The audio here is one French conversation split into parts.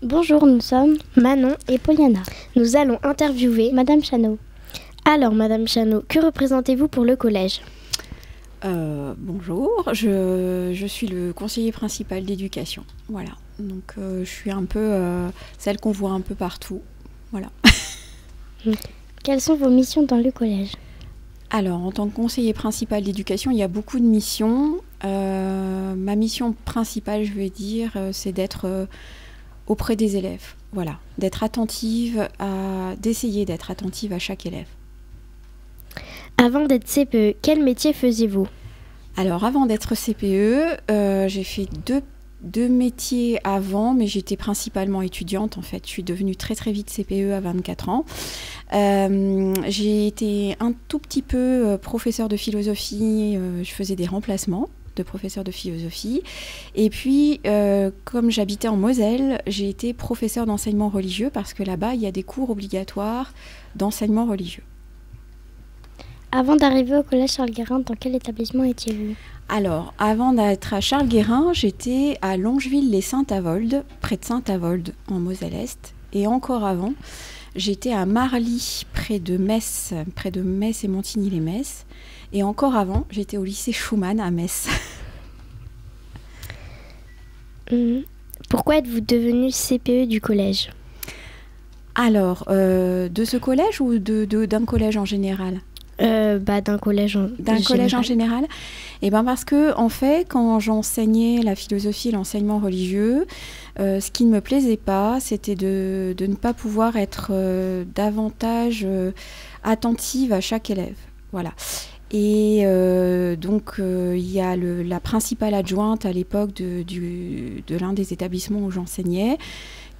Bonjour, nous sommes Manon et Poliana. Nous allons interviewer Madame Chano. Alors, Madame Chano, que représentez-vous pour le collège ? Bonjour, je suis le conseiller principal d'éducation. Voilà, donc je suis un peu celle qu'on voit un peu partout. Voilà. Quelles sont vos missions dans le collège ? Alors, en tant que conseiller principal d'éducation, il y a beaucoup de missions. Ma mission principale, je vais dire, c'est d'être auprès des élèves. Voilà, d'essayer d'être attentive à chaque élève. Avant d'être CPE, quel métier faisiez-vous ? Alors, avant d'être CPE, j'ai fait deux métiers avant, mais j'étais principalement étudiante en fait. Je suis devenue très très vite CPE à 24 ans. J'ai été un tout petit peu professeure de philosophie, je faisais des remplacements de professeur de philosophie. Et puis, comme j'habitais en Moselle, j'ai été professeure d'enseignement religieux parce que là-bas, il y a des cours obligatoires d'enseignement religieux. Avant d'arriver au collège Charles-Guérin, dans quel établissement étiez-vous ? Alors, avant d'être à Charles-Guérin, j'étais à Longeville-les-Saint-Avold, près de Saint-Avold, en Moselle-Est. Et encore avant, j'étais à Marly, près de Metz et Montigny-les-Metz. Et encore avant, j'étais au lycée Schumann à Metz. Pourquoi êtes-vous devenue CPE du collège ? Alors, de ce collège ou d'un collège en général ? D'un collège en général. Et ben parce que en fait, quand j'enseignais la philosophie et l'enseignement religieux, ce qui ne me plaisait pas, c'était de ne pas pouvoir être davantage attentive à chaque élève. Voilà. Et donc, il y a la principale adjointe à l'époque de l'un des établissements où j'enseignais,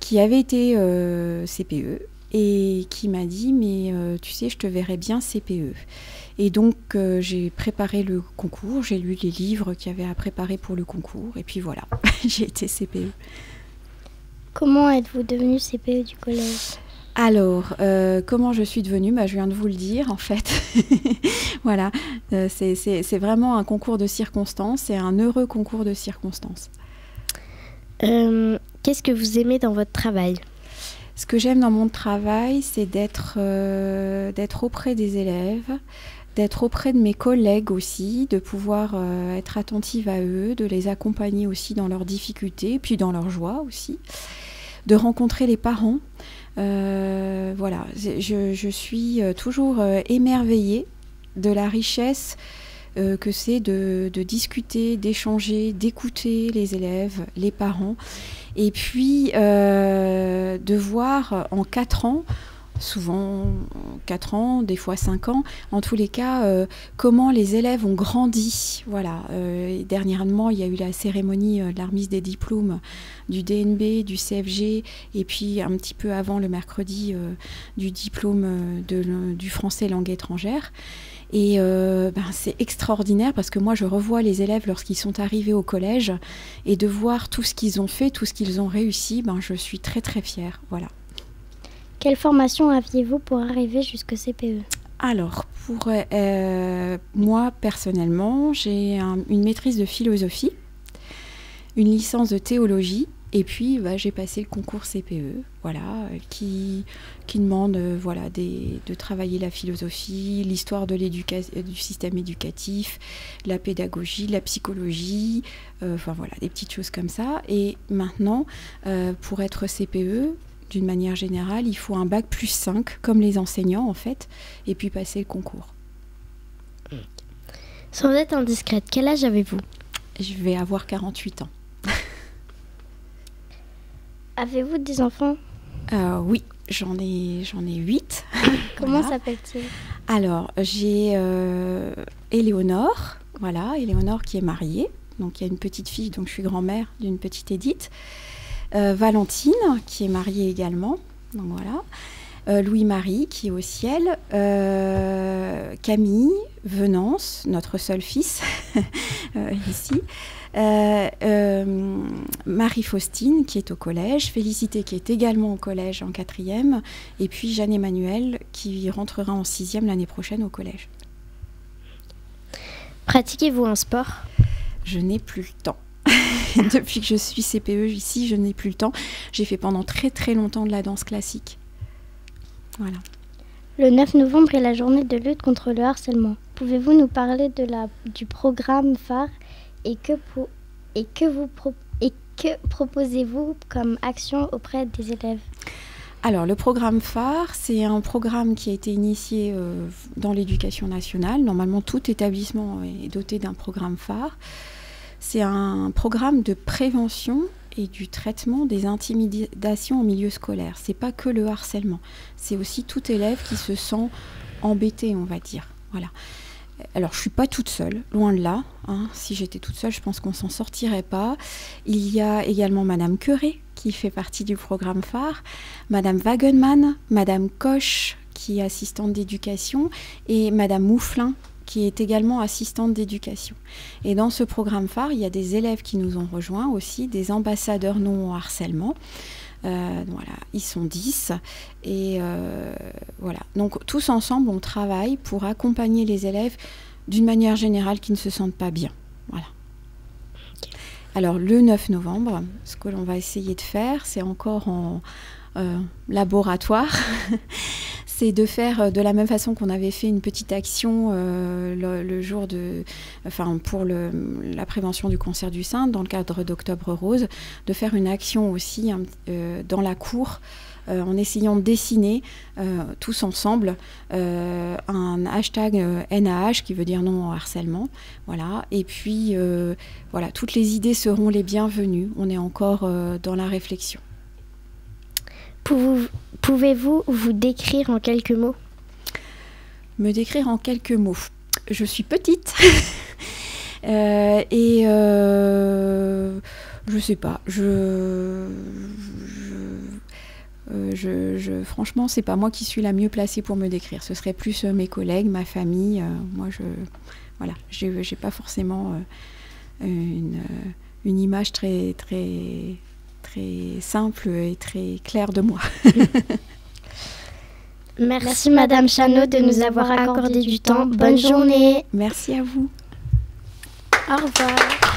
qui avait été CPE. Et qui m'a dit, mais tu sais, je te verrais bien CPE. Et donc, j'ai préparé le concours, j'ai lu les livres qu'il y avait à préparer pour le concours, et puis voilà, j'ai été CPE. Comment êtes-vous devenue CPE du collège ? Alors, comment je suis devenue ? Je viens de vous le dire, en fait. Voilà, c'est vraiment un concours de circonstances, c'est un heureux concours de circonstances. Qu'est-ce que vous aimez dans votre travail ? Ce que j'aime dans mon travail, c'est d'être auprès des élèves, d'être auprès de mes collègues aussi, de pouvoir être attentive à eux, de les accompagner aussi dans leurs difficultés, puis dans leurs joies aussi, de rencontrer les parents. Voilà, je suis toujours émerveillée de la richesse que c'est de discuter, d'échanger, d'écouter les élèves, les parents. Et puis, de voir en 4 ans, souvent 4 ans, des fois 5 ans, en tous les cas, comment les élèves ont grandi. Voilà. Dernièrement, il y a eu la cérémonie de la remise des diplômes du DNB, du CFG, et puis un petit peu avant, le mercredi, du diplôme du français langue étrangère. Et c'est extraordinaire parce que moi, je revois les élèves lorsqu'ils sont arrivés au collège et de voir tout ce qu'ils ont fait, tout ce qu'ils ont réussi, je suis très très fière. Voilà. Quelle formation aviez-vous pour arriver jusqu'au CPE ? Alors, pour moi, personnellement, j'ai une maîtrise de philosophie, une licence de théologie. Et puis, j'ai passé le concours CPE, voilà, qui demande de travailler la philosophie, l'histoire de du système éducatif, la pédagogie, la psychologie, des petites choses comme ça. Et maintenant, pour être CPE, d'une manière générale, il faut un bac plus 5, comme les enseignants en fait, et puis passer le concours. Sans être indiscrète, quel âge avez-vous ? Je vais avoir 48 ans. Avez-vous des enfants ? Oui, j'en ai 8. Comment s'appelle-t-il ? Alors, j'ai Éléonore, Éléonore qui est mariée. Donc, il y a une petite fille, donc je suis grand-mère d'une petite Édith. Valentine, qui est mariée également. Donc, voilà. Louis-Marie, qui est au ciel. Camille, Venance, notre seul fils, ici. Marie-Faustine qui est au collège, Félicité qui est également au collège en 4e, et puis Jeanne-Emmanuel qui rentrera en 6e l'année prochaine au collège. Pratiquez-vous un sport ? Je n'ai plus le temps. Depuis que je suis CPE ici, je n'ai plus le temps. J'ai fait pendant très très longtemps de la danse classique. Voilà. Le 9 novembre est la journée de lutte contre le harcèlement. Pouvez-vous nous parler du programme phare et que proposez-vous comme action auprès des élèves? Alors, le programme phare, c'est un programme qui a été initié dans l'éducation nationale. Normalement, tout établissement est doté d'un programme phare. C'est un programme de prévention et du traitement des intimidations en milieu scolaire. C'est pas que le harcèlement, c'est aussi tout élève qui se sent embêté, on va dire. Voilà. Alors, je suis pas toute seule, loin de là. Hein. Si j'étais toute seule, je pense qu'on s'en sortirait pas. Il y a également Madame Queré, qui fait partie du programme phare, Madame Wagenman, Madame Koch, qui est assistante d'éducation, et Madame Mouflin, qui est également assistante d'éducation. Et dans ce programme phare, il y a des élèves qui nous ont rejoints aussi, des ambassadeurs non au harcèlement. Voilà, ils sont 10 et voilà. Donc tous ensemble, on travaille pour accompagner les élèves d'une manière générale qui ne se sentent pas bien. Voilà. Alors le 9 novembre, ce que l'on va essayer de faire, c'est encore en laboratoire. C'est de faire de la même façon qu'on avait fait une petite action le jour pour la prévention du cancer du sein dans le cadre d'Octobre Rose, de faire une action aussi dans la cour en essayant de dessiner tous ensemble un hashtag NAH qui veut dire non au harcèlement. Voilà. Et puis voilà, toutes les idées seront les bienvenues. On est encore dans la réflexion. Pouvez-vous vous décrire en quelques mots? Me décrire en quelques mots. Je suis petite je sais pas. Franchement, c'est pas moi qui suis la mieux placée pour me décrire. Ce serait plus mes collègues, ma famille. Moi, voilà, j'ai pas forcément une image très simple et très claire de moi. Merci Madame Chanot de nous avoir accordé du temps. Bonne journée. Merci à vous. Au revoir.